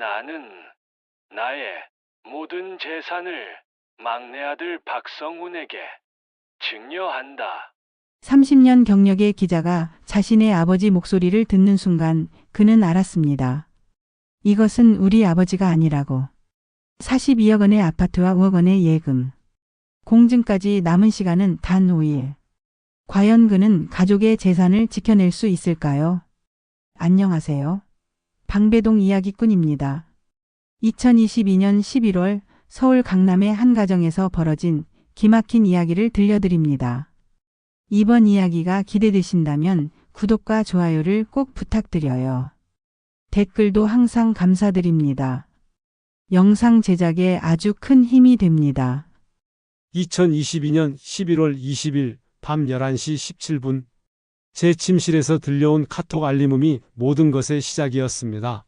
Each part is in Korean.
나는 나의 모든 재산을 막내 아들 박성훈에게 증여한다. 30년 경력의 기자가 자신의 아버지 목소리를 듣는 순간 그는 알았습니다. 이것은 우리 아버지가 아니라고. 42억 원의 아파트와 5억 원의 예금. 공증까지 남은 시간은 단 5일. 과연 그는 가족의 재산을 지켜낼 수 있을까요? 안녕하세요. 방배동 이야기꾼입니다. 2022년 11월 서울 강남의 한 가정에서 벌어진 기막힌 이야기를 들려드립니다. 이번 이야기가 기대되신다면 구독과 좋아요를 꼭 부탁드려요. 댓글도 항상 감사드립니다. 영상 제작에 아주 큰 힘이 됩니다. 2022년 11월 20일 밤 11시 17분 제 침실에서 들려온 카톡 알림음이 모든 것의 시작이었습니다.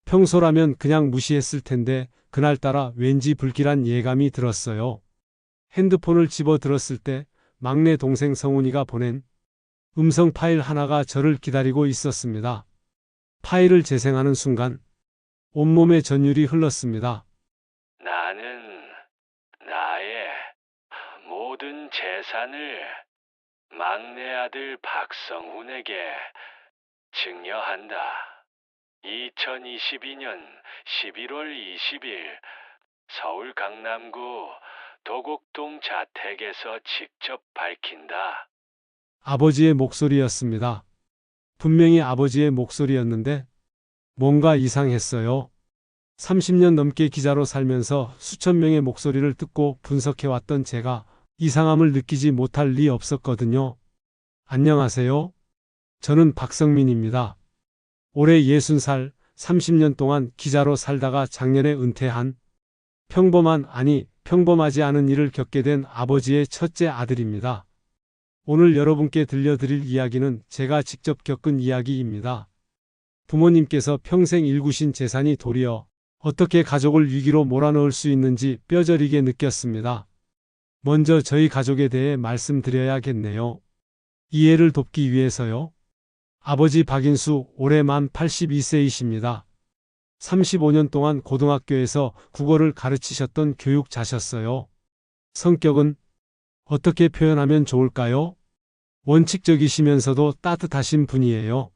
평소라면 그냥 무시했을 텐데 그날따라 왠지 불길한 예감이 들었어요. 핸드폰을 집어 들었을 때 막내 동생 성훈이가 보낸 음성 파일 하나가 저를 기다리고 있었습니다. 파일을 재생하는 순간 온몸에 전율이 흘렀습니다. 나는 나의 모든 재산을 막내 아들 박성훈에게 증여한다. 2022년 11월 20일 서울 강남구 도곡동 자택에서 직접 밝힌다. 아버지의 목소리였습니다. 분명히 아버지의 목소리였는데 뭔가 이상했어요. 30년 넘게 기자로 살면서 수천 명의 목소리를 듣고 분석해왔던 제가 이상함을 느끼지 못할 리 없었거든요. 안녕하세요. 저는 박성민입니다. 올해 60살, 30년 동안 기자로 살다가 작년에 은퇴한 평범하지 않은 일을 겪게 된 아버지의 첫째 아들입니다. 오늘 여러분께 들려드릴 이야기는 제가 직접 겪은 이야기입니다. 부모님께서 평생 일구신 재산이 도리어 어떻게 가족을 위기로 몰아넣을 수 있는지 뼈저리게 느꼈습니다. 먼저 저희 가족에 대해 말씀드려야겠네요. 이해를 돕기 위해서요. 아버지 박인수 올해 만 82세이십니다. 35년 동안 고등학교에서 국어를 가르치셨던 교육자셨어요. 성격은 어떻게 표현하면 좋을까요? 원칙적이시면서도 따뜻하신 분이에요.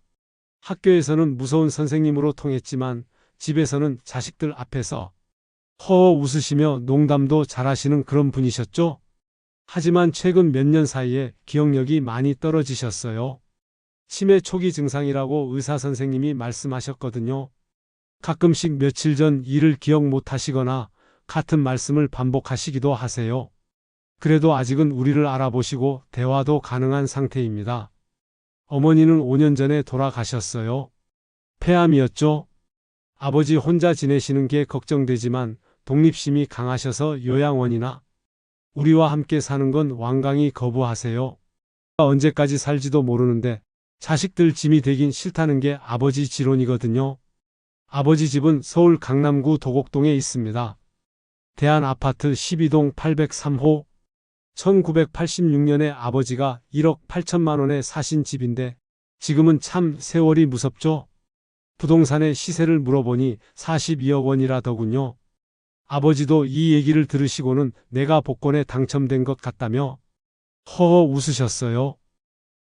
학교에서는 무서운 선생님으로 통했지만 집에서는 자식들 앞에서 허허 웃으시며 농담도 잘하시는 그런 분이셨죠? 하지만 최근 몇 년 사이에 기억력이 많이 떨어지셨어요. 치매 초기 증상이라고 의사 선생님이 말씀하셨거든요. 가끔씩 며칠 전 일을 기억 못 하시거나 같은 말씀을 반복하시기도 하세요. 그래도 아직은 우리를 알아보시고 대화도 가능한 상태입니다. 어머니는 5년 전에 돌아가셨어요. 폐암이었죠. 아버지 혼자 지내시는 게 걱정되지만 독립심이 강하셔서 요양원이나 우리와 함께 사는 건 완강히 거부하세요. 언제까지 살지도 모르는데 자식들 짐이 되긴 싫다는 게 아버지 지론이거든요. 아버지 집은 서울 강남구 도곡동에 있습니다. 대한아파트 12동 803호. 1986년에 아버지가 1억 8천만 원에 사신 집인데 지금은 참 세월이 무섭죠. 부동산의 시세를 물어보니 42억 원이라더군요. 아버지도 이 얘기를 들으시고는 내가 복권에 당첨된 것 같다며 허허 웃으셨어요.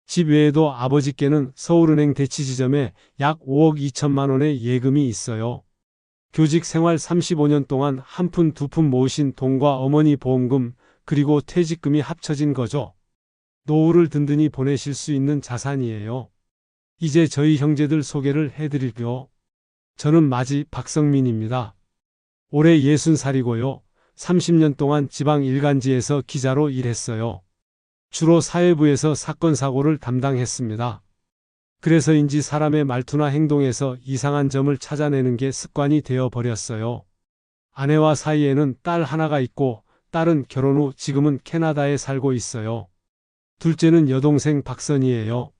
집 외에도 아버지께는 서울은행 대치지점에 약 5억 2천만 원의 예금이 있어요. 교직 생활 35년 동안 한 푼 두 푼 모으신 돈과 어머니 보험금 그리고 퇴직금이 합쳐진 거죠. 노후를 든든히 보내실 수 있는 자산이에요. 이제 저희 형제들 소개를 해드릴게요. 저는 마지 박성민입니다. 올해 60살이고요. 30년 동안 지방 일간지에서 기자로 일했어요. 주로 사회부에서 사건 사고를 담당했습니다. 그래서인지 사람의 말투나 행동에서 이상한 점을 찾아내는 게 습관이 되어버렸어요. 아내와 사이에는 딸 하나가 있고 딸은 결혼 후 지금은 캐나다에 살고 있어요. 둘째는 여동생 박선이에요.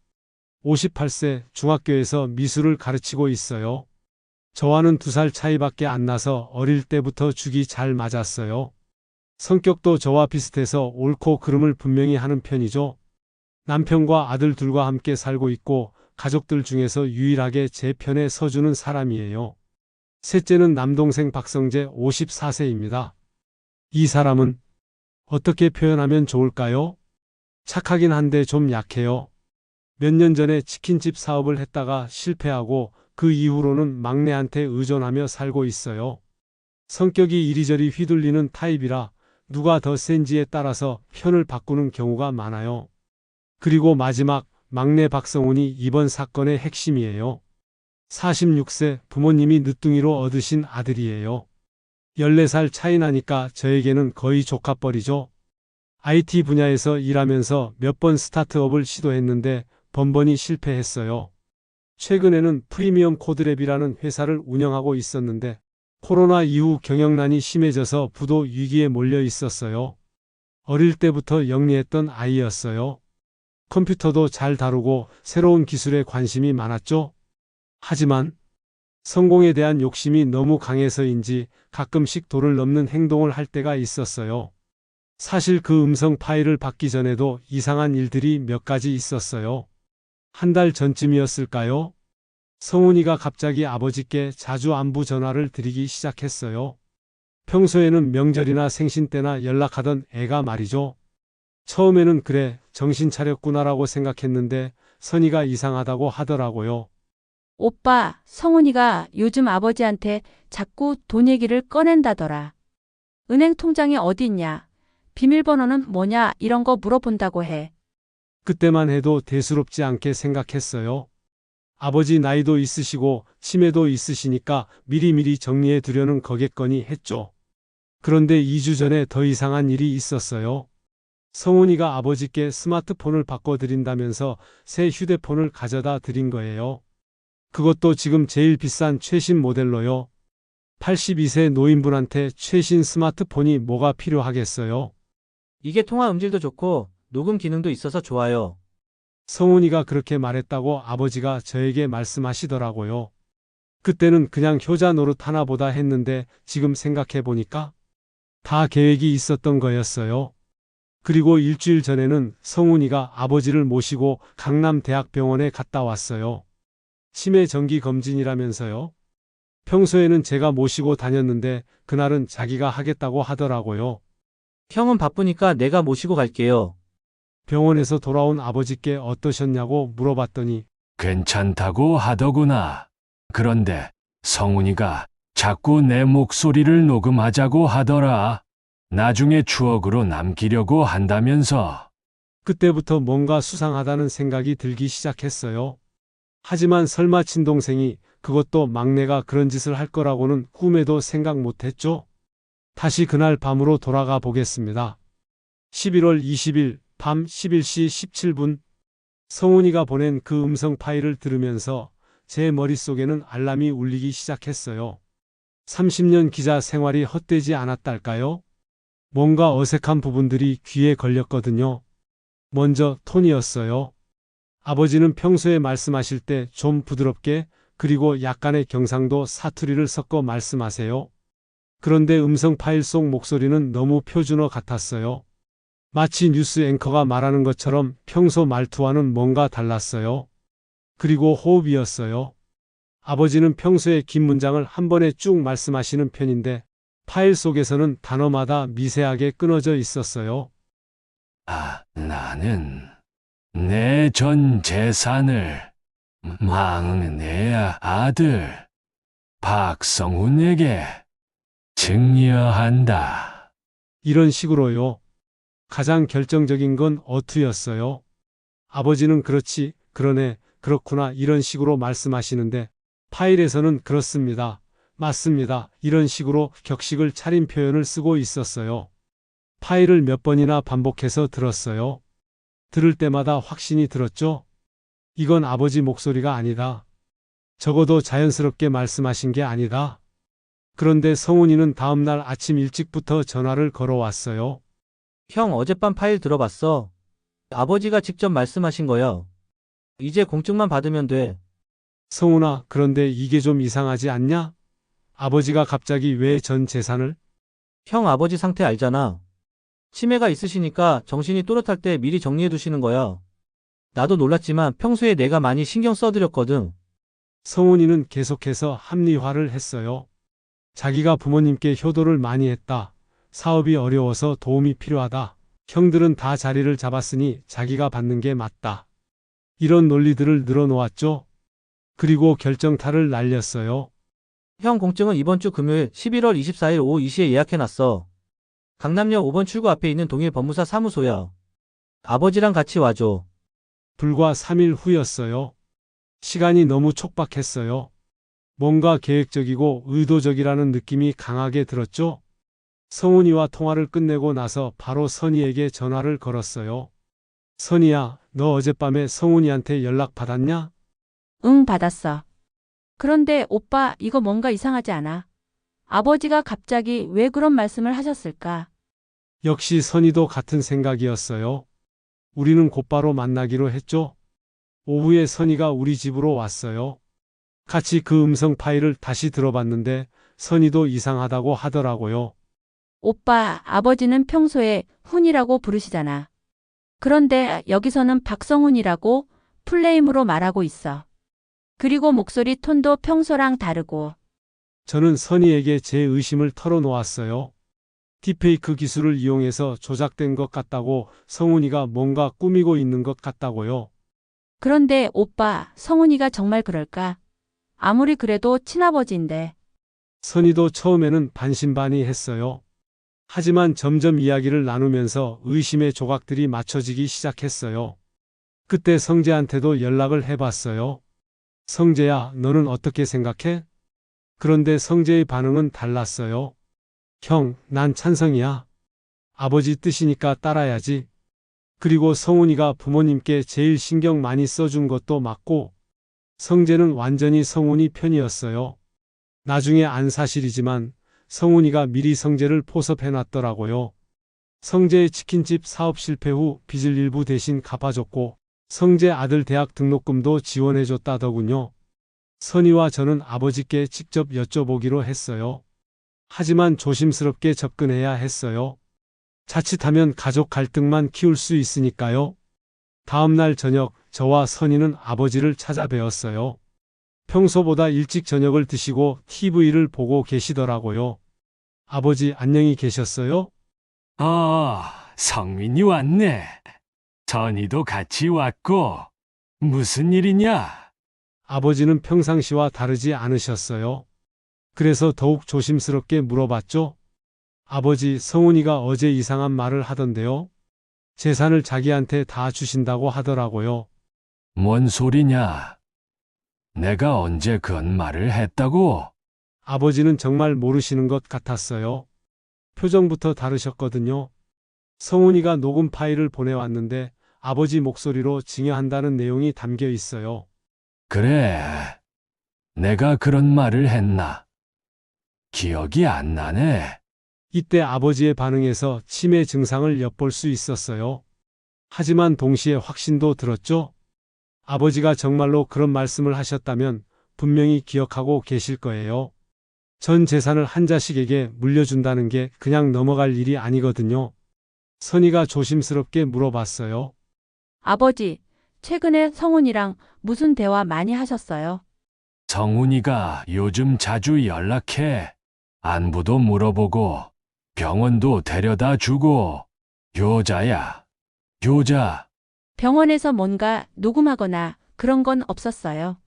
58세, 중학교에서 미술을 가르치고 있어요. 저와는 2살 차이밖에 안 나서 어릴 때부터 죽이 잘 맞았어요. 성격도 저와 비슷해서 옳고 그름을 분명히 하는 편이죠. 남편과 아들 둘과 함께 살고 있고 가족들 중에서 유일하게 제 편에 서주는 사람이에요. 셋째는 남동생 박성재 54세입니다. 이 사람은 어떻게 표현하면 좋을까요? 착하긴 한데 좀 약해요. 몇 년 전에 치킨집 사업을 했다가 실패하고 그 이후로는 막내한테 의존하며 살고 있어요. 성격이 이리저리 휘둘리는 타입이라 누가 더 센지에 따라서 편을 바꾸는 경우가 많아요. 그리고 마지막 막내 박성훈이 이번 사건의 핵심이에요. 46세 부모님이 늦둥이로 얻으신 아들이에요. 14살 차이 나니까 저에게는 거의 조카뻘이죠. IT 분야에서 일하면서 몇 번 스타트업을 시도했는데 번번이 실패했어요. 최근에는 프리미엄 코드랩이라는 회사를 운영하고 있었는데 코로나 이후 경영난이 심해져서 부도 위기에 몰려 있었어요. 어릴 때부터 영리했던 아이였어요. 컴퓨터도 잘 다루고 새로운 기술에 관심이 많았죠. 하지만 성공에 대한 욕심이 너무 강해서인지 가끔씩 도를 넘는 행동을 할 때가 있었어요. 사실 그 음성 파일을 받기 전에도 이상한 일들이 몇 가지 있었어요. 한 달 전쯤이었을까요? 성훈이가 갑자기 아버지께 자주 안부 전화를 드리기 시작했어요. 평소에는 명절이나 생신 때나 연락하던 애가 말이죠. 처음에는 그래, 정신 차렸구나라고 생각했는데 선이가 이상하다고 하더라고요. 오빠, 성훈이가 요즘 아버지한테 자꾸 돈 얘기를 꺼낸다더라. 은행 통장이 어디 있냐? 비밀번호는 뭐냐? 이런 거 물어본다고 해. 그때만 해도 대수롭지 않게 생각했어요. 아버지 나이도 있으시고 치매도 있으시니까 미리미리 정리해 두려는 거겠거니 했죠. 그런데 2주 전에 더 이상한 일이 있었어요. 성훈이가 아버지께 스마트폰을 바꿔드린다면서 새 휴대폰을 가져다 드린 거예요. 그것도 지금 제일 비싼 최신 모델로요. 82세 노인분한테 최신 스마트폰이 뭐가 필요하겠어요? 이게 통화 음질도 좋고 녹음 기능도 있어서 좋아요. 성훈이가 그렇게 말했다고 아버지가 저에게 말씀하시더라고요. 그때는 그냥 효자 노릇 하나 보다 했는데 지금 생각해 보니까 다 계획이 있었던 거였어요. 그리고 일주일 전에는 성훈이가 아버지를 모시고 강남대학병원에 갔다 왔어요. 치매 정기 검진이라면서요. 평소에는 제가 모시고 다녔는데 그날은 자기가 하겠다고 하더라고요. 형은 바쁘니까 내가 모시고 갈게요. 병원에서 돌아온 아버지께 어떠셨냐고 물어봤더니 괜찮다고 하더구나. 그런데 성훈이가 자꾸 내 목소리를 녹음하자고 하더라. 나중에 추억으로 남기려고 한다면서. 그때부터 뭔가 수상하다는 생각이 들기 시작했어요. 하지만 설마 친동생이, 그것도 막내가 그런 짓을 할 거라고는 꿈에도 생각 못했죠. 다시 그날 밤으로 돌아가 보겠습니다. 11월 20일 밤 11시 17분 성훈이가 보낸 그 음성 파일을 들으면서 제 머릿속에는 알람이 울리기 시작했어요. 30년 기자 생활이 헛되지 않았달까요? 뭔가 어색한 부분들이 귀에 걸렸거든요. 먼저 톤이었어요. 아버지는 평소에 말씀하실 때 좀 부드럽게 그리고 약간의 경상도 사투리를 섞어 말씀하세요. 그런데 음성 파일 속 목소리는 너무 표준어 같았어요. 마치 뉴스 앵커가 말하는 것처럼 평소 말투와는 뭔가 달랐어요. 그리고 호흡이었어요. 아버지는 평소에 긴 문장을 한 번에 쭉 말씀하시는 편인데 파일 속에서는 단어마다 미세하게 끊어져 있었어요. 나는 내 전 재산을 막내 아들 박성훈에게 증여한다. 이런 식으로요. 가장 결정적인 건 어투였어요. 아버지는 그렇지, 그러네, 그렇구나 이런 식으로 말씀하시는데 파일에서는 그렇습니다. 맞습니다. 이런 식으로 격식을 차린 표현을 쓰고 있었어요. 파일을 몇 번이나 반복해서 들었어요. 들을 때마다 확신이 들었죠. 이건 아버지 목소리가 아니다. 적어도 자연스럽게 말씀하신 게 아니다. 그런데 성훈이는 다음날 아침 일찍부터 전화를 걸어왔어요. 형 어젯밤 파일 들어봤어. 아버지가 직접 말씀하신 거야. 이제 공증만 받으면 돼. 성훈아, 그런데 이게 좀 이상하지 않냐? 아버지가 갑자기 왜 전 재산을? 형 아버지 상태 알잖아. 치매가 있으시니까 정신이 또렷할 때 미리 정리해 두시는 거야. 나도 놀랐지만 평소에 내가 많이 신경 써드렸거든. 성훈이는 계속해서 합리화를 했어요. 자기가 부모님께 효도를 많이 했다. 사업이 어려워서 도움이 필요하다. 형들은 다 자리를 잡았으니 자기가 받는 게 맞다. 이런 논리들을 늘어놓았죠. 그리고 결정타를 날렸어요. 형 공증은 이번 주 금요일 11월 24일 오후 2시에 예약해놨어. 강남역 5번 출구 앞에 있는 동일 법무사 사무소야. 아버지랑 같이 와줘. 불과 3일 후였어요. 시간이 너무 촉박했어요. 뭔가 계획적이고 의도적이라는 느낌이 강하게 들었죠. 성훈이와 통화를 끝내고 나서 바로 선희에게 전화를 걸었어요. 선희야, 너 어젯밤에 성훈이한테 연락 받았냐? 응, 받았어. 그런데 오빠, 이거 뭔가 이상하지 않아? 아버지가 갑자기 왜 그런 말씀을 하셨을까? 역시 선희도 같은 생각이었어요. 우리는 곧바로 만나기로 했죠. 오후에 선희가 우리 집으로 왔어요. 같이 그 음성 파일을 다시 들어봤는데 선희도 이상하다고 하더라고요. 오빠, 아버지는 평소에 훈이라고 부르시잖아. 그런데 여기서는 박성훈이라고 풀네임으로 말하고 있어. 그리고 목소리 톤도 평소랑 다르고. 저는 선희에게 제 의심을 털어놓았어요. 딥페이크 기술을 이용해서 조작된 것 같다고, 성훈이가 뭔가 꾸미고 있는 것 같다고요. 그런데 오빠, 성훈이가 정말 그럴까? 아무리 그래도 친아버지인데. 선희도 처음에는 반신반의했어요. 하지만 점점 이야기를 나누면서 의심의 조각들이 맞춰지기 시작했어요. 그때 성재한테도 연락을 해봤어요. 성재야, 너는 어떻게 생각해? 그런데 성재의 반응은 달랐어요. 형, 난 찬성이야. 아버지 뜻이니까 따라야지. 그리고 성훈이가 부모님께 제일 신경 많이 써준 것도 맞고, 성재는 완전히 성훈이 편이었어요. 나중에 안 사실이지만 성훈이가 미리 성재를 포섭해놨더라고요. 성재의 치킨집 사업 실패 후 빚을 일부 대신 갚아줬고, 성재 아들 대학 등록금도 지원해줬다더군요. 선희와 저는 아버지께 직접 여쭤보기로 했어요. 하지만 조심스럽게 접근해야 했어요. 자칫하면 가족 갈등만 키울 수 있으니까요. 다음 날 저녁, 저와 선희는 아버지를 찾아뵈었어요. 평소보다 일찍 저녁을 드시고 TV를 보고 계시더라고요. 아버지, 안녕히 계셨어요? 성민이 왔네. 전이도 같이 왔고. 무슨 일이냐? 아버지는 평상시와 다르지 않으셨어요. 그래서 더욱 조심스럽게 물어봤죠. 아버지, 성훈이가 어제 이상한 말을 하던데요. 재산을 자기한테 다 주신다고 하더라고요. 뭔 소리냐? 내가 언제 그런 말을 했다고? 아버지는 정말 모르시는 것 같았어요. 표정부터 다르셨거든요. 성훈이가 녹음 파일을 보내왔는데 아버지 목소리로 증여한다는 내용이 담겨 있어요. 그래. 내가 그런 말을 했나? 기억이 안 나네. 이때 아버지의 반응에서 치매 증상을 엿볼 수 있었어요. 하지만 동시에 확신도 들었죠. 아버지가 정말로 그런 말씀을 하셨다면 분명히 기억하고 계실 거예요. 전 재산을 한 자식에게 물려준다는 게 그냥 넘어갈 일이 아니거든요. 선희가 조심스럽게 물어봤어요. 아버지, 최근에 성훈이랑 무슨 대화 많이 하셨어요? 성훈이가 요즘 자주 연락해. 안부도 물어보고 병원도 데려다 주고. 효자야. 효자. 병원에서 뭔가 녹음하거나 그런 건 없었어요.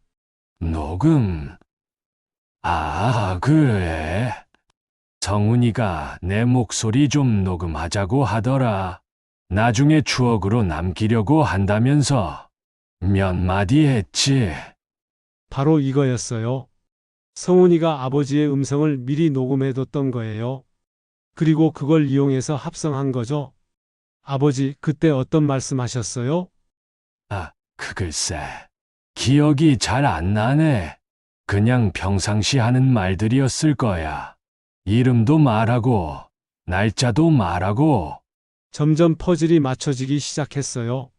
녹음. 그래. 성훈이가 내 목소리 좀 녹음하자고 하더라. 나중에 추억으로 남기려고 한다면서 몇 마디 했지. 바로 이거였어요. 성훈이가 아버지의 음성을 미리 녹음해뒀던 거예요. 그리고 그걸 이용해서 합성한 거죠. 아버지, 그때 어떤 말씀 하셨어요? 글쎄. 기억이 잘 안 나네. 그냥 평상시 하는 말들이었을 거야. 이름도 말하고, 날짜도 말하고. 점점 퍼즐이 맞춰지기 시작했어요.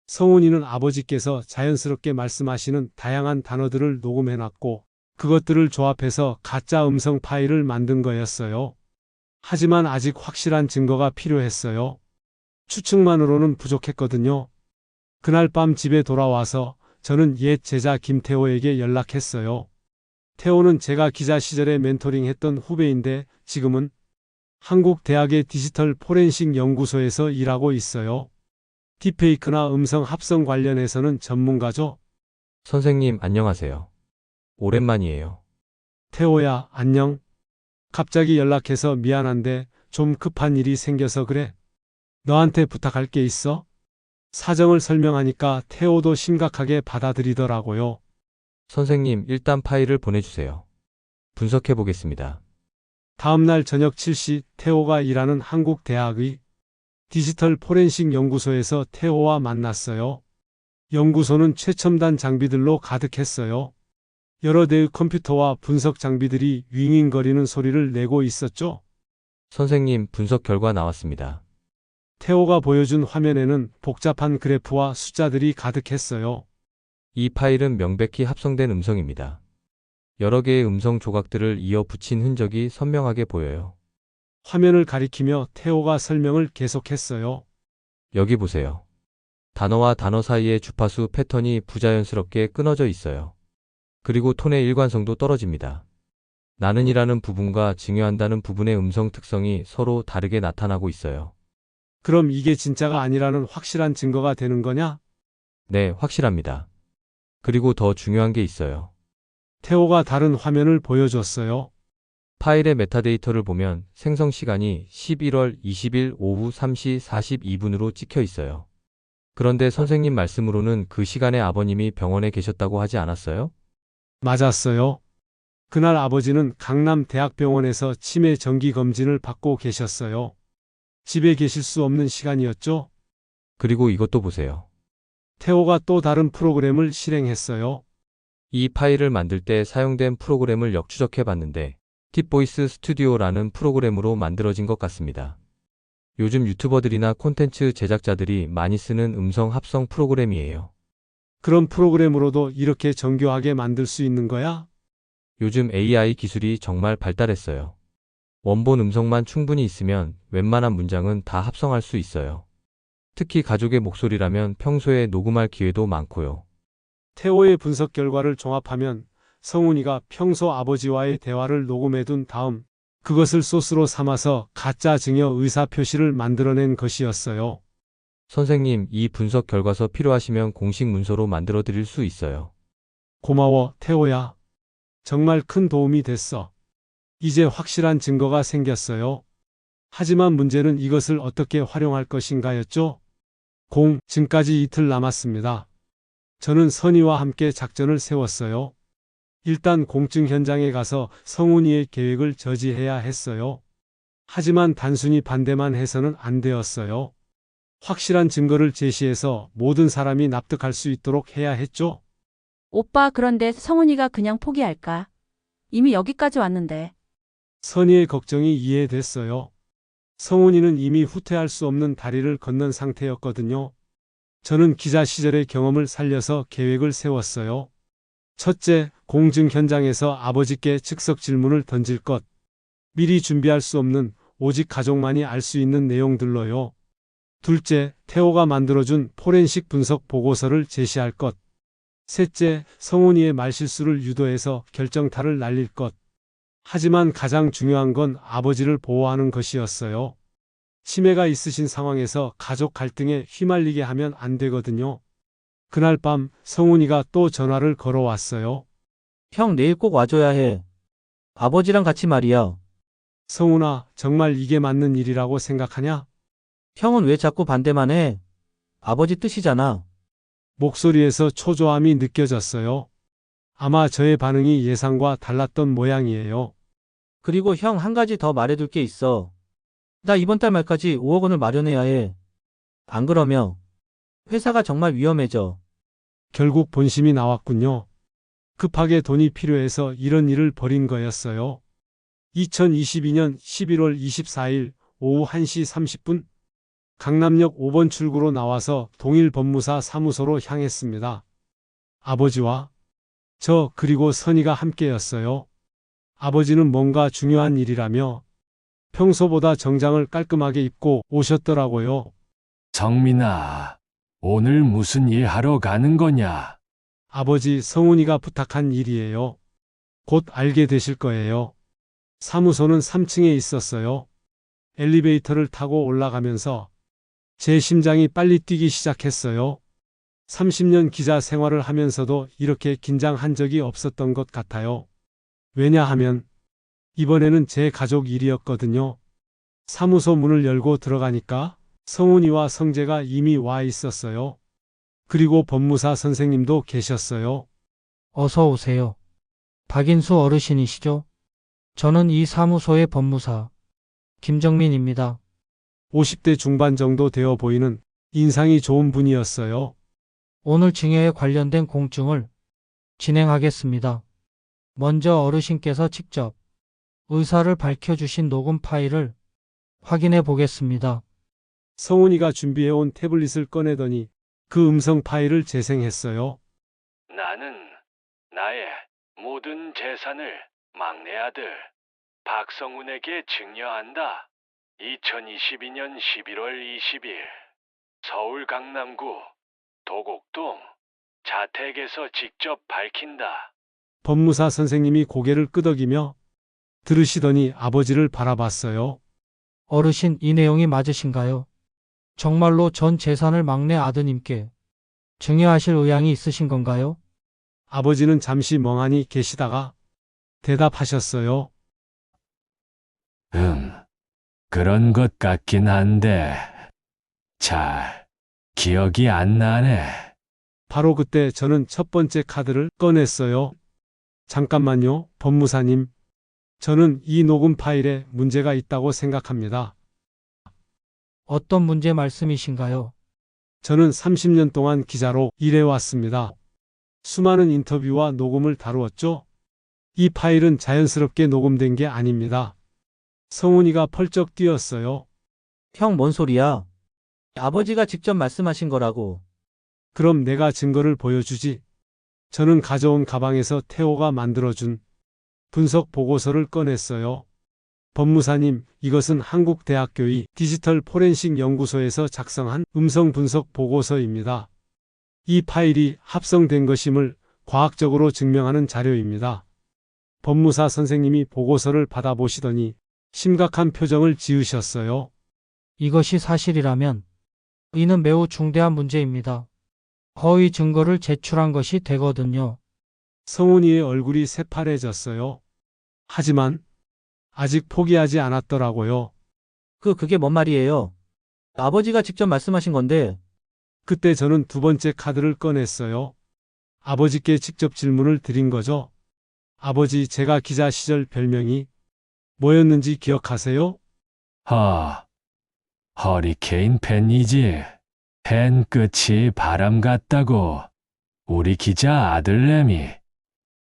성훈이는 아버지께서 자연스럽게 말씀하시는 다양한 단어들을 녹음해놨고, 그것들을 조합해서 가짜 음성 파일을 만든 거였어요. 하지만 아직 확실한 증거가 필요했어요. 추측만으로는 부족했거든요. 그날 밤 집에 돌아와서 저는 옛 제자 김태호에게 연락했어요. 태호는 제가 기자 시절에 멘토링했던 후배인데 지금은 한국 대학의 디지털 포렌식 연구소에서 일하고 있어요. 딥페이크나 음성 합성 관련해서는 전문가죠. 선생님, 안녕하세요. 오랜만이에요. 태호야, 안녕. 갑자기 연락해서 미안한데 좀 급한 일이 생겨서 그래. 너한테 부탁할 게 있어? 사정을 설명하니까 태호도 심각하게 받아들이더라고요. 선생님, 일단 파일을 보내주세요. 분석해 보겠습니다. 다음날 저녁 7시 태호가 일하는 한국대학의 디지털 포렌식 연구소에서 태호와 만났어요. 연구소는 최첨단 장비들로 가득했어요. 여러 대의 컴퓨터와 분석 장비들이 윙윙거리는 소리를 내고 있었죠. 선생님, 분석 결과 나왔습니다. 태호가 보여준 화면에는 복잡한 그래프와 숫자들이 가득했어요. 이 파일은 명백히 합성된 음성입니다. 여러 개의 음성 조각들을 이어 붙인 흔적이 선명하게 보여요. 화면을 가리키며 태호가 설명을 계속했어요. 여기 보세요. 단어와 단어 사이의 주파수 패턴이 부자연스럽게 끊어져 있어요. 그리고 톤의 일관성도 떨어집니다. 나는이라는 부분과 증여한다는 부분의 음성 특성이 서로 다르게 나타나고 있어요. 그럼 이게 진짜가 아니라는 확실한 증거가 되는 거냐? 네, 확실합니다. 그리고 더 중요한 게 있어요. 태호가 다른 화면을 보여줬어요. 파일의 메타데이터를 보면 생성 시간이 11월 20일 오후 3시 42분으로 찍혀 있어요. 그런데 선생님 말씀으로는 그 시간에 아버님이 병원에 계셨다고 하지 않았어요? 맞았어요. 그날 아버지는 강남대학병원에서 치매 정기 검진을 받고 계셨어요. 집에 계실 수 없는 시간이었죠? 그리고 이것도 보세요. 태호가 또 다른 프로그램을 실행했어요. 이 파일을 만들 때 사용된 프로그램을 역추적해 봤는데 팁보이스 스튜디오라는 프로그램으로 만들어진 것 같습니다. 요즘 유튜버들이나 콘텐츠 제작자들이 많이 쓰는 음성 합성 프로그램이에요. 그런 프로그램으로도 이렇게 정교하게 만들 수 있는 거야? 요즘 AI 기술이 정말 발달했어요. 원본 음성만 충분히 있으면 웬만한 문장은 다 합성할 수 있어요. 특히 가족의 목소리라면 평소에 녹음할 기회도 많고요. 태호의 분석 결과를 종합하면 성훈이가 평소 아버지와의 대화를 녹음해둔 다음 그것을 소스로 삼아서 가짜 증여 의사표시를 만들어낸 것이었어요. 선생님, 이 분석 결과서 필요하시면 공식 문서로 만들어 드릴 수 있어요. 고마워, 태호야. 정말 큰 도움이 됐어. 이제 확실한 증거가 생겼어요. 하지만 문제는 이것을 어떻게 활용할 것인가였죠? 공증까지 이틀 남았습니다. 저는 선희와 함께 작전을 세웠어요. 일단 공증 현장에 가서 성훈이의 계획을 저지해야 했어요. 하지만 단순히 반대만 해서는 안 되었어요. 확실한 증거를 제시해서 모든 사람이 납득할 수 있도록 해야 했죠. 오빠, 그런데 성훈이가 그냥 포기할까? 이미 여기까지 왔는데. 선희의 걱정이 이해됐어요. 성훈이는 이미 후퇴할 수 없는 다리를 건넌 상태였거든요. 저는 기자 시절의 경험을 살려서 계획을 세웠어요. 첫째, 공증 현장에서 아버지께 즉석 질문을 던질 것. 미리 준비할 수 없는 오직 가족만이 알 수 있는 내용들로요. 둘째, 태호가 만들어준 포렌식 분석 보고서를 제시할 것. 셋째, 성훈이의 말실수를 유도해서 결정타를 날릴 것. 하지만 가장 중요한 건 아버지를 보호하는 것이었어요. 치매가 있으신 상황에서 가족 갈등에 휘말리게 하면 안 되거든요. 그날 밤 성훈이가 또 전화를 걸어왔어요. 형, 내일 꼭 와줘야 해. 아버지랑 같이 말이야. 성훈아, 정말 이게 맞는 일이라고 생각하냐? 형은 왜 자꾸 반대만 해? 아버지 뜻이잖아. 목소리에서 초조함이 느껴졌어요. 아마 저의 반응이 예상과 달랐던 모양이에요. 그리고 형, 한 가지 더 말해둘 게 있어. 나 이번 달 말까지 5억 원을 마련해야 해. 안 그러면 회사가 정말 위험해져. 결국 본심이 나왔군요. 급하게 돈이 필요해서 이런 일을 벌인 거였어요. 2022년 11월 24일 오후 1시 30분 강남역 5번 출구로 나와서 동일 법무사 사무소로 향했습니다. 아버지와 저 그리고 선희가 함께였어요. 아버지는 뭔가 중요한 일이라며 평소보다 정장을 깔끔하게 입고 오셨더라고요. 성민아, 오늘 무슨 일 하러 가는 거냐? 아버지, 성훈이가 부탁한 일이에요. 곧 알게 되실 거예요. 사무소는 3층에 있었어요. 엘리베이터를 타고 올라가면서 제 심장이 빨리 뛰기 시작했어요. 30년 기자 생활을 하면서도 이렇게 긴장한 적이 없었던 것 같아요. 왜냐하면 이번에는 제 가족 일이었거든요. 사무소 문을 열고 들어가니까 성훈이와 성재가 이미 와 있었어요. 그리고 법무사 선생님도 계셨어요. 어서 오세요. 박인수 어르신이시죠? 저는 이 사무소의 법무사 김정민입니다. 50대 중반 정도 되어 보이는 인상이 좋은 분이었어요. 오늘 증여에 관련된 공증을 진행하겠습니다. 먼저 어르신께서 직접 의사를 밝혀주신 녹음 파일을 확인해 보겠습니다. 성훈이가 준비해온 태블릿을 꺼내더니 그 음성 파일을 재생했어요. 나는 나의 모든 재산을 막내 아들 박성훈에게 증여한다. 2022년 11월 20일 서울 강남구 도곡동 자택에서 직접 밝힌다. 법무사 선생님이 고개를 끄덕이며 들으시더니 아버지를 바라봤어요. 어르신, 이 내용이 맞으신가요? 정말로 전 재산을 막내 아드님께 증여하실 의향이 있으신 건가요? 아버지는 잠시 멍하니 계시다가 대답하셨어요. 그런 것 같긴 한데 잘 기억이 안 나네. 바로 그때 저는 첫 번째 카드를 꺼냈어요. 잠깐만요, 법무사님. 저는 이 녹음 파일에 문제가 있다고 생각합니다. 어떤 문제 말씀이신가요? 저는 30년 동안 기자로 일해왔습니다. 수많은 인터뷰와 녹음을 다루었죠. 이 파일은 자연스럽게 녹음된 게 아닙니다. 성훈이가 펄쩍 뛰었어요. 형, 뭔 소리야? 아버지가 직접 말씀하신 거라고. 그럼 내가 증거를 보여주지. 저는 가져온 가방에서 태호가 만들어준 분석 보고서를 꺼냈어요. 법무사님, 이것은 한국대학교의 디지털 포렌식 연구소에서 작성한 음성 분석 보고서입니다. 이 파일이 합성된 것임을 과학적으로 증명하는 자료입니다. 법무사 선생님이 보고서를 받아보시더니 심각한 표정을 지으셨어요. 이것이 사실이라면 이는 매우 중대한 문제입니다. 허위 증거를 제출한 것이 되거든요. 성훈이의 얼굴이 새파래졌어요. 하지만 아직 포기하지 않았더라고요. 그게 뭔 말이에요? 아버지가 직접 말씀하신 건데. 그때 저는 두 번째 카드를 꺼냈어요. 아버지께 직접 질문을 드린 거죠. 아버지, 제가 기자 시절 별명이 뭐였는지 기억하세요? 허리케인 팬이지. 팬 끝이 바람 같다고. 우리 기자 아들내미.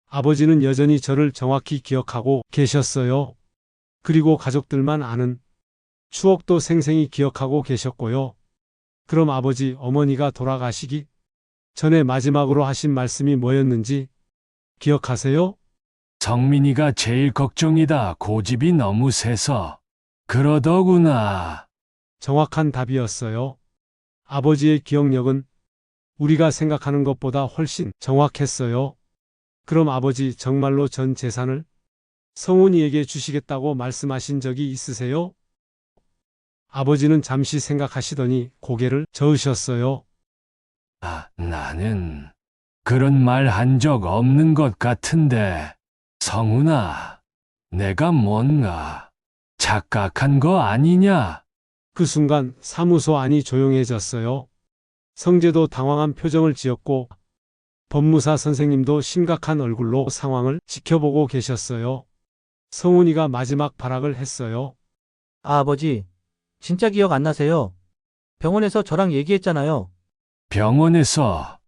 아버지는 여전히 저를 정확히 기억하고 계셨어요. 그리고 가족들만 아는 추억도 생생히 기억하고 계셨고요. 그럼 아버지, 어머니가 돌아가시기 전에 마지막으로 하신 말씀이 뭐였는지 기억하세요? 정민이가 제일 걱정이다. 고집이 너무 세서. 그러더구나. 정확한 답이었어요. 아버지의 기억력은 우리가 생각하는 것보다 훨씬 정확했어요. 그럼 아버지, 정말로 전 재산을 성훈이에게 주시겠다고 말씀하신 적이 있으세요? 아버지는 잠시 생각하시더니 고개를 저으셨어요. 나는 그런 말 한 적 없는 것 같은데. 성훈아, 내가 뭔가 착각한 거 아니냐? 그 순간 사무소 안이 조용해졌어요. 성재도 당황한 표정을 지었고 법무사 선생님도 심각한 얼굴로 상황을 지켜보고 계셨어요. 성훈이가 마지막 발악을 했어요. 아버지, 진짜 기억 안 나세요? 병원에서 저랑 얘기했잖아요. 병원에서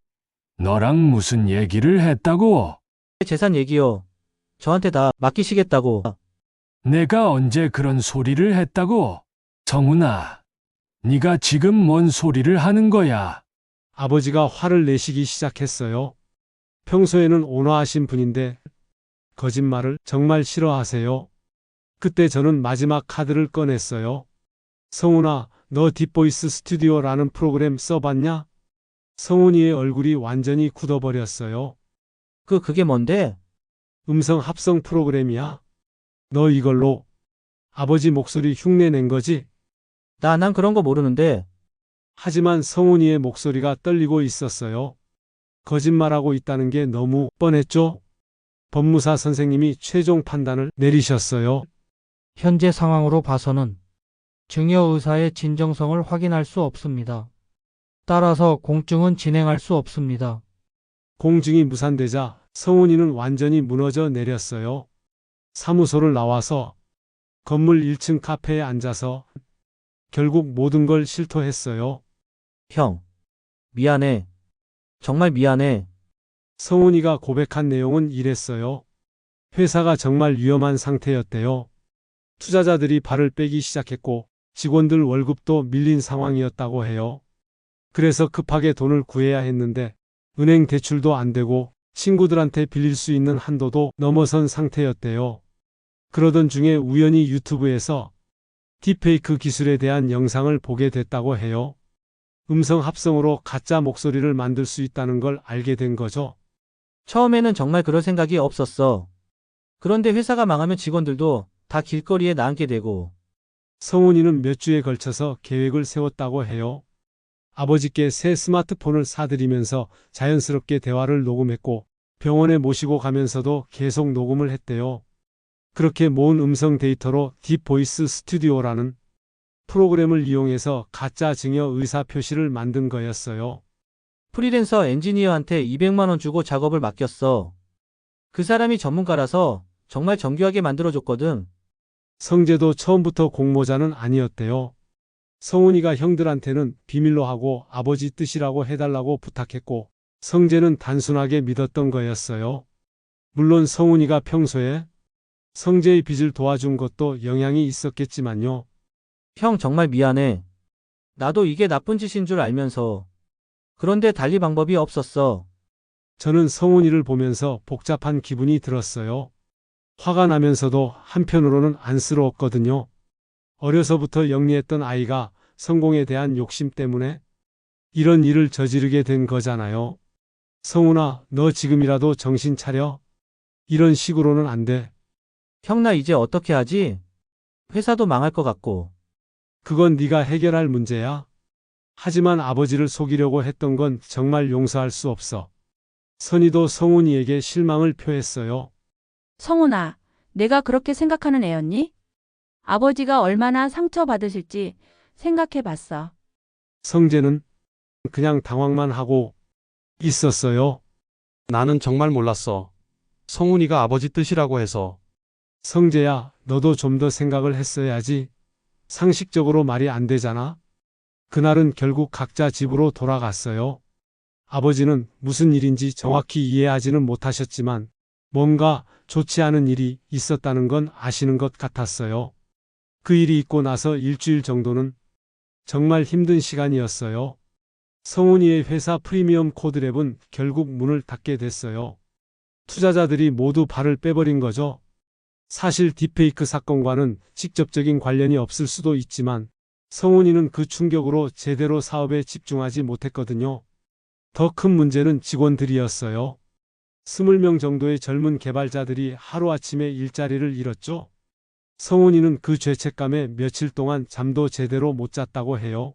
너랑 무슨 얘기를 했다고? 재산 얘기요. 저한테 다 맡기시겠다고. 내가 언제 그런 소리를 했다고? 성훈아, 네가 지금 뭔 소리를 하는 거야? 아버지가 화를 내시기 시작했어요. 평소에는 온화하신 분인데 거짓말을 정말 싫어하세요. 그때 저는 마지막 카드를 꺼냈어요. 성훈아, 너 딥보이스 스튜디오라는 프로그램 써봤냐? 성훈이의 얼굴이 완전히 굳어버렸어요. 그게 뭔데? 음성 합성 프로그램이야. 너 이걸로 아버지 목소리 흉내 낸 거지? 난 그런 거 모르는데. 하지만 성훈이의 목소리가 떨리고 있었어요. 거짓말하고 있다는 게 너무 뻔했죠? 법무사 선생님이 최종 판단을 내리셨어요. 현재 상황으로 봐서는 증여 의사의 진정성을 확인할 수 없습니다. 따라서 공증은 진행할 수 없습니다. 공증이 무산되자 성훈이는 완전히 무너져 내렸어요. 사무소를 나와서 건물 1층 카페에 앉아서 결국 모든 걸 실토했어요. 형. 미안해. 정말 미안해. 성훈이가 고백한 내용은 이랬어요. 회사가 정말 위험한 상태였대요. 투자자들이 발을 빼기 시작했고 직원들 월급도 밀린 상황이었다고 해요. 그래서 급하게 돈을 구해야 했는데 은행 대출도 안 되고 친구들한테 빌릴 수 있는 한도도 넘어선 상태였대요. 그러던 중에 우연히 유튜브에서 딥페이크 기술에 대한 영상을 보게 됐다고 해요. 음성 합성으로 가짜 목소리를 만들 수 있다는 걸 알게 된 거죠. 처음에는 정말 그럴 생각이 없었어. 그런데 회사가 망하면 직원들도 다 길거리에 나앉게 되고. 성훈이는 몇 주에 걸쳐서 계획을 세웠다고 해요. 아버지께 새 스마트폰을 사드리면서 자연스럽게 대화를 녹음했고 병원에 모시고 가면서도 계속 녹음을 했대요. 그렇게 모은 음성 데이터로 딥보이스 스튜디오라는 프로그램을 이용해서 가짜 증여 의사 표시를 만든 거였어요. 프리랜서 엔지니어한테 200만 원 주고 작업을 맡겼어. 그 사람이 전문가라서 정말 정교하게 만들어줬거든. 성재도 처음부터 공모자는 아니었대요. 성훈이가 형들한테는 비밀로 하고 아버지 뜻이라고 해달라고 부탁했고 성재는 단순하게 믿었던 거였어요. 물론 성훈이가 평소에 성재의 빚을 도와준 것도 영향이 있었겠지만요. 형 정말 미안해. 나도 이게 나쁜 짓인 줄 알면서. 그런데 달리 방법이 없었어. 저는 성훈이를 보면서 복잡한 기분이 들었어요. 화가 나면서도 한편으로는 안쓰러웠거든요. 어려서부터 영리했던 아이가 성공에 대한 욕심 때문에 이런 일을 저지르게 된 거잖아요. 성훈아, 너 지금이라도 정신 차려. 이런 식으로는 안 돼. 형 나 이제 어떻게 하지? 회사도 망할 것 같고. 그건 네가 해결할 문제야. 하지만 아버지를 속이려고 했던 건 정말 용서할 수 없어. 선희도 성훈이에게 실망을 표했어요. 성훈아, 내가 그렇게 생각하는 애였니? 아버지가 얼마나 상처받으실지 생각해 봤어. 성재는 그냥 당황만 하고 있었어요. 나는 정말 몰랐어. 성훈이가 아버지 뜻이라고 해서. 성재야, 너도 좀 더 생각을 했어야지. 상식적으로 말이 안 되잖아. 그날은 결국 각자 집으로 돌아갔어요. 아버지는 무슨 일인지 정확히 이해하지는 못하셨지만 뭔가 좋지 않은 일이 있었다는 건 아시는 것 같았어요. 그 일이 있고 나서 일주일 정도는 정말 힘든 시간이었어요. 성훈이의 회사 프리미엄 코드랩은 결국 문을 닫게 됐어요. 투자자들이 모두 발을 빼버린 거죠. 사실 딥페이크 사건과는 직접적인 관련이 없을 수도 있지만 성훈이는 그 충격으로 제대로 사업에 집중하지 못했거든요. 더 큰 문제는 직원들이었어요. 20명 정도의 젊은 개발자들이 하루아침에 일자리를 잃었죠. 성훈이는 그 죄책감에 며칠 동안 잠도 제대로 못 잤다고 해요.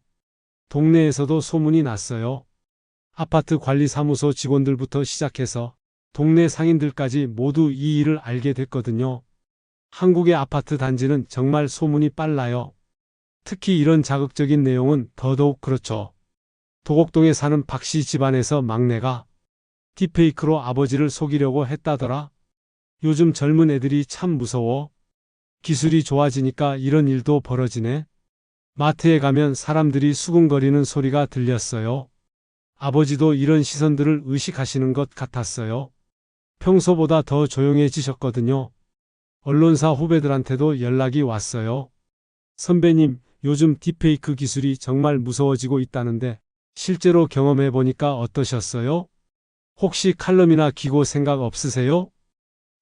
동네에서도 소문이 났어요. 아파트 관리사무소 직원들부터 시작해서 동네 상인들까지 모두 이 일을 알게 됐거든요. 한국의 아파트 단지는 정말 소문이 빨라요. 특히 이런 자극적인 내용은 더더욱 그렇죠. 도곡동에 사는 박씨 집안에서 막내가 딥페이크로 아버지를 속이려고 했다더라. 요즘 젊은 애들이 참 무서워. 기술이 좋아지니까 이런 일도 벌어지네. 마트에 가면 사람들이 수군거리는 소리가 들렸어요. 아버지도 이런 시선들을 의식하시는 것 같았어요. 평소보다 더 조용해지셨거든요. 언론사 후배들한테도 연락이 왔어요. 선배님, 요즘 딥페이크 기술이 정말 무서워지고 있다는데 실제로 경험해 보니까 어떠셨어요? 혹시 칼럼이나 기고 생각 없으세요?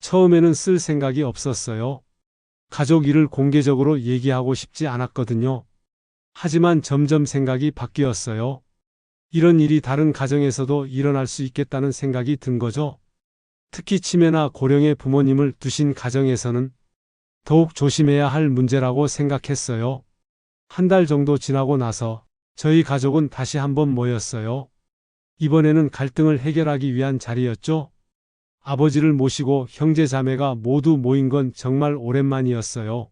처음에는 쓸 생각이 없었어요. 가족 일을 공개적으로 얘기하고 싶지 않았거든요. 하지만 점점 생각이 바뀌었어요. 이런 일이 다른 가정에서도 일어날 수 있겠다는 생각이 든 거죠. 특히 치매나 고령의 부모님을 두신 가정에서는 더욱 조심해야 할 문제라고 생각했어요. 한 달 정도 지나고 나서 저희 가족은 다시 한번 모였어요. 이번에는 갈등을 해결하기 위한 자리였죠. 아버지를 모시고 형제 자매가 모두 모인 건 정말 오랜만이었어요.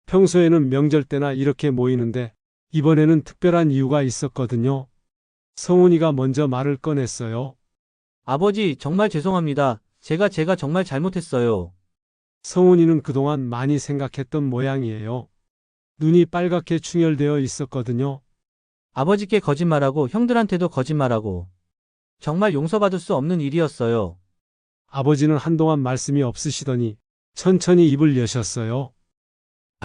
평소에는 명절 때나 이렇게 모이는데 이번에는 특별한 이유가 있었거든요. 성훈이가 먼저 말을 꺼냈어요. 아버지, 정말 죄송합니다. 제가 정말 잘못했어요. 성훈이는 그동안 많이 생각했던 모양이에요. 눈이 빨갛게 충혈되어 있었거든요. 아버지께 거짓말하고 형들한테도 거짓말하고. 정말 용서받을 수 없는 일이었어요. 아버지는 한동안 말씀이 없으시더니 천천히 입을 여셨어요.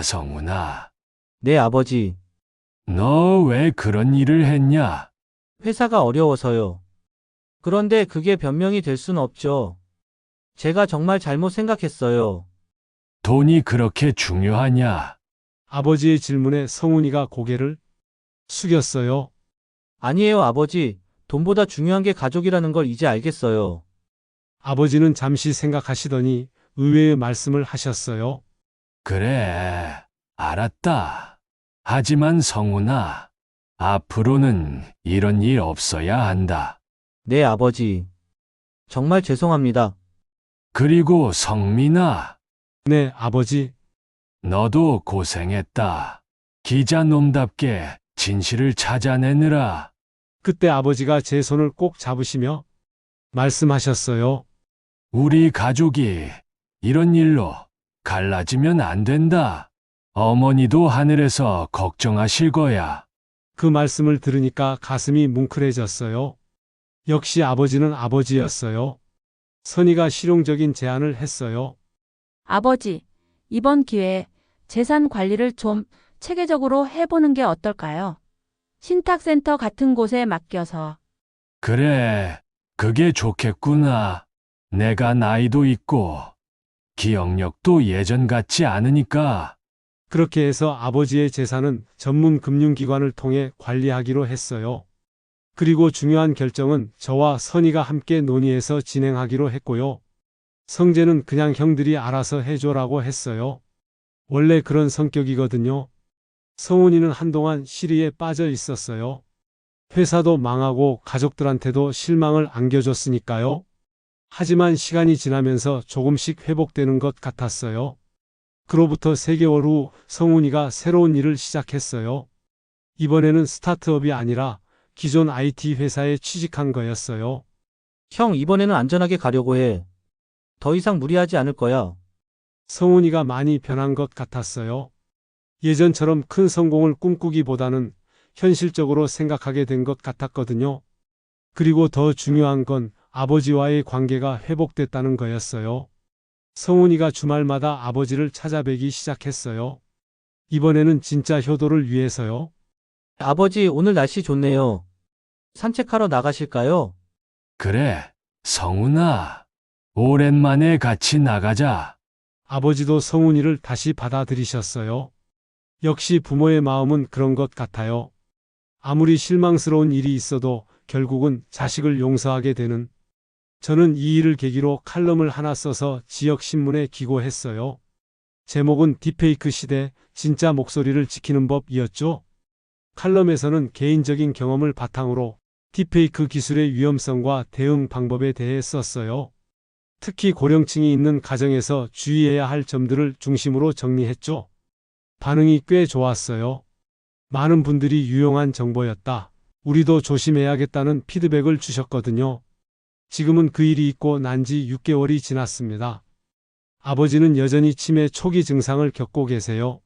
성훈아, 네, 아버지. 너 왜 그런 일을 했냐? 회사가 어려워서요. 그런데 그게 변명이 될 순 없죠. 제가 정말 잘못 생각했어요. 돈이 그렇게 중요하냐? 아버지의 질문에 성훈이가 고개를 숙였어요. 아니에요, 아버지. 돈보다 중요한 게 가족이라는 걸 이제 알겠어요. 아버지는 잠시 생각하시더니 의외의 말씀을 하셨어요. 그래, 알았다. 하지만 성훈아, 앞으로는 이런 일 없어야 한다. 네, 아버지. 정말 죄송합니다. 그리고 성민아, 네, 아버지. 너도 고생했다. 기자놈답게 진실을 찾아내느라. 그때 아버지가 제 손을 꼭 잡으시며 말씀하셨어요. 우리 가족이 이런 일로 갈라지면 안 된다. 어머니도 하늘에서 걱정하실 거야. 그 말씀을 들으니까 가슴이 뭉클해졌어요. 역시 아버지는 아버지였어요. 선희가 실용적인 제안을 했어요. 아버지, 이번 기회에 재산 관리를 좀 체계적으로 해보는 게 어떨까요? 신탁센터 같은 곳에 맡겨서. 그래, 그게 좋겠구나. 내가 나이도 있고 기억력도 예전 같지 않으니까. 그렇게 해서 아버지의 재산은 전문 금융기관을 통해 관리하기로 했어요. 그리고 중요한 결정은 저와 선희가 함께 논의해서 진행하기로 했고요. 성재는 그냥 형들이 알아서 해줘라고 했어요. 원래 그런 성격이거든요. 성훈이는 한동안 시리에 빠져 있었어요. 회사도 망하고 가족들한테도 실망을 안겨줬으니까요. 하지만 시간이 지나면서 조금씩 회복되는 것 같았어요. 그로부터 3개월 후 성훈이가 새로운 일을 시작했어요. 이번에는 스타트업이 아니라 기존 IT 회사에 취직한 거였어요. 형, 이번에는 안전하게 가려고 해. 더 이상 무리하지 않을 거야. 성훈이가 많이 변한 것 같았어요. 예전처럼 큰 성공을 꿈꾸기보다는 현실적으로 생각하게 된 것 같았거든요. 그리고 더 중요한 건 아버지와의 관계가 회복됐다는 거였어요. 성훈이가 주말마다 아버지를 찾아뵈기 시작했어요. 이번에는 진짜 효도를 위해서요. 아버지, 오늘 날씨 좋네요. 산책하러 나가실까요? 그래, 성훈아. 오랜만에 같이 나가자. 아버지도 성훈이를 다시 받아들이셨어요. 역시 부모의 마음은 그런 것 같아요. 아무리 실망스러운 일이 있어도 결국은 자식을 용서하게 되는. 저는 이 일을 계기로 칼럼을 하나 써서 지역신문에 기고했어요. 제목은 딥페이크 시대 진짜 목소리를 지키는 법이었죠. 칼럼에서는 개인적인 경험을 바탕으로 딥페이크 기술의 위험성과 대응 방법에 대해 썼어요. 특히 고령층이 있는 가정에서 주의해야 할 점들을 중심으로 정리했죠. 반응이 꽤 좋았어요. 많은 분들이 유용한 정보였다. 우리도 조심해야겠다는 피드백을 주셨거든요. 지금은 그 일이 있고 난 지 6개월이 지났습니다. 아버지는 여전히 치매 초기 증상을 겪고 계세요.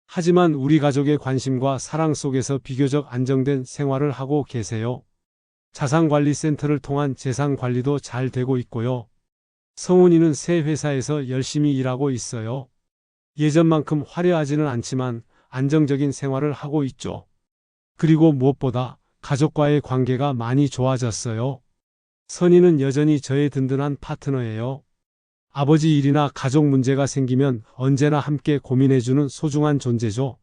하지만 우리 가족의 관심과 사랑 속에서 비교적 안정된 생활을 하고 계세요. 자산관리센터를 통한 재산 관리도 잘 되고 있고요. 성훈이는 새 회사에서 열심히 일하고 있어요. 예전만큼 화려하지는 않지만 안정적인 생활을 하고 있죠. 그리고 무엇보다 가족과의 관계가 많이 좋아졌어요. 선희는 여전히 저의 든든한 파트너예요. 아버지 일이나 가족 문제가 생기면 언제나 함께 고민해주는 소중한 존재죠.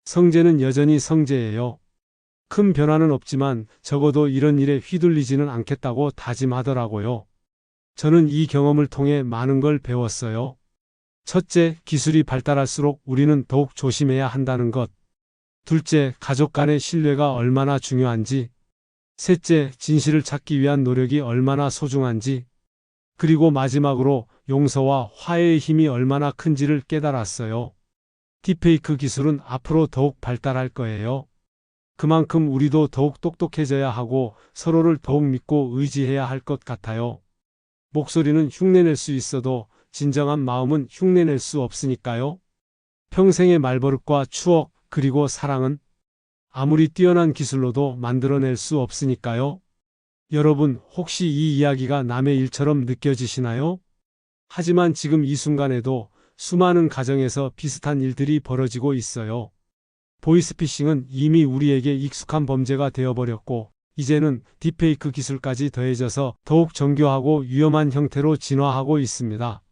성재는 여전히 성재예요. 큰 변화는 없지만 적어도 이런 일에 휘둘리지는 않겠다고 다짐하더라고요. 저는 이 경험을 통해 많은 걸 배웠어요. 첫째, 기술이 발달할수록 우리는 더욱 조심해야 한다는 것. 둘째, 가족 간의 신뢰가 얼마나 중요한지. 셋째, 진실을 찾기 위한 노력이 얼마나 소중한지. 그리고 마지막으로 용서와 화해의 힘이 얼마나 큰지를 깨달았어요. 딥페이크 기술은 앞으로 더욱 발달할 거예요. 그만큼 우리도 더욱 똑똑해져야 하고 서로를 더욱 믿고 의지해야 할 것 같아요. 목소리는 흉내낼 수 있어도 진정한 마음은 흉내낼 수 없으니까요. 평생의 말버릇과 추억, 그리고 사랑은 아무리 뛰어난 기술로도 만들어낼 수 없으니까요. 여러분, 혹시 이 이야기가 남의 일처럼 느껴지시나요? 하지만 지금 이 순간에도 수많은 가정에서 비슷한 일들이 벌어지고 있어요. 보이스피싱은 이미 우리에게 익숙한 범죄가 되어버렸고, 이제는 딥페이크 기술까지 더해져서 더욱 정교하고 위험한 형태로 진화하고 있습니다.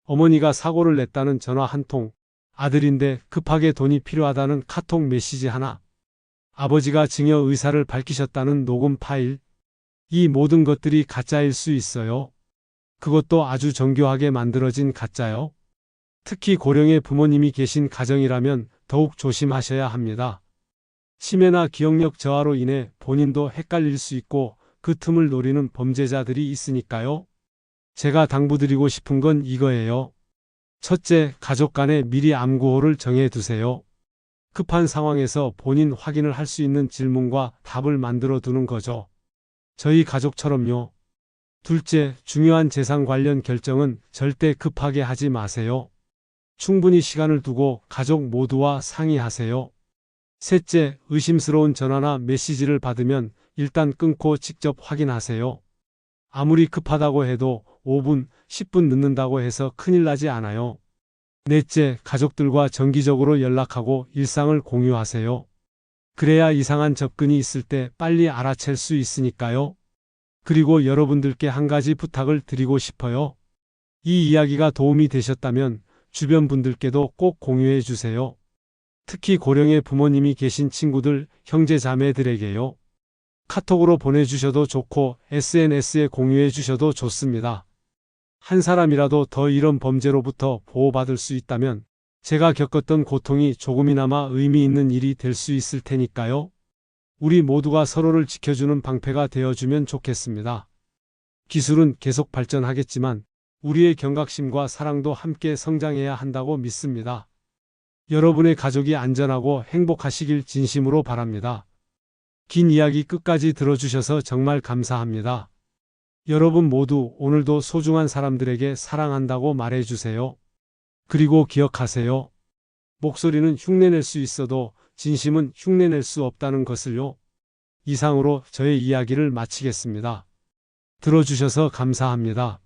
어머니가 사고를 냈다는 전화 한 통, 아들인데 급하게 돈이 필요하다는 카톡 메시지 하나, 아버지가 증여 의사를 밝히셨다는 녹음 파일, 이 모든 것들이 가짜일 수 있어요. 그것도 아주 정교하게 만들어진 가짜요. 특히 고령의 부모님이 계신 가정이라면 더욱 조심하셔야 합니다. 치매나 기억력 저하로 인해 본인도 헷갈릴 수 있고 그 틈을 노리는 범죄자들이 있으니까요. 제가 당부드리고 싶은 건 이거예요. 첫째, 가족 간에 미리 암구호를 정해두세요. 급한 상황에서 본인 확인을 할 수 있는 질문과 답을 만들어 두는 거죠. 저희 가족처럼요. 둘째, 중요한 재산 관련 결정은 절대 급하게 하지 마세요. 충분히 시간을 두고 가족 모두와 상의하세요. 셋째, 의심스러운 전화나 메시지를 받으면 일단 끊고 직접 확인하세요. 아무리 급하다고 해도 5분, 10분 늦는다고 해서 큰일 나지 않아요. 넷째, 가족들과 정기적으로 연락하고 일상을 공유하세요. 그래야 이상한 접근이 있을 때 빨리 알아챌 수 있으니까요. 그리고 여러분들께 한 가지 부탁을 드리고 싶어요. 이 이야기가 도움이 되셨다면 주변 분들께도 꼭 공유해 주세요. 특히 고령의 부모님이 계신 친구들, 형제 자매들에게요. 카톡으로 보내주셔도 좋고 SNS에 공유해 주셔도 좋습니다. 한 사람이라도 더 이런 범죄로부터 보호받을 수 있다면 제가 겪었던 고통이 조금이나마 의미 있는 일이 될 수 있을 테니까요. 우리 모두가 서로를 지켜주는 방패가 되어주면 좋겠습니다. 기술은 계속 발전하겠지만 우리의 경각심과 사랑도 함께 성장해야 한다고 믿습니다. 여러분의 가족이 안전하고 행복하시길 진심으로 바랍니다. 긴 이야기 끝까지 들어주셔서 정말 감사합니다. 여러분 모두 오늘도 소중한 사람들에게 사랑한다고 말해주세요. 그리고 기억하세요. 목소리는 흉내낼 수 있어도 진심은 흉내낼 수 없다는 것을요. 이상으로 저의 이야기를 마치겠습니다. 들어주셔서 감사합니다.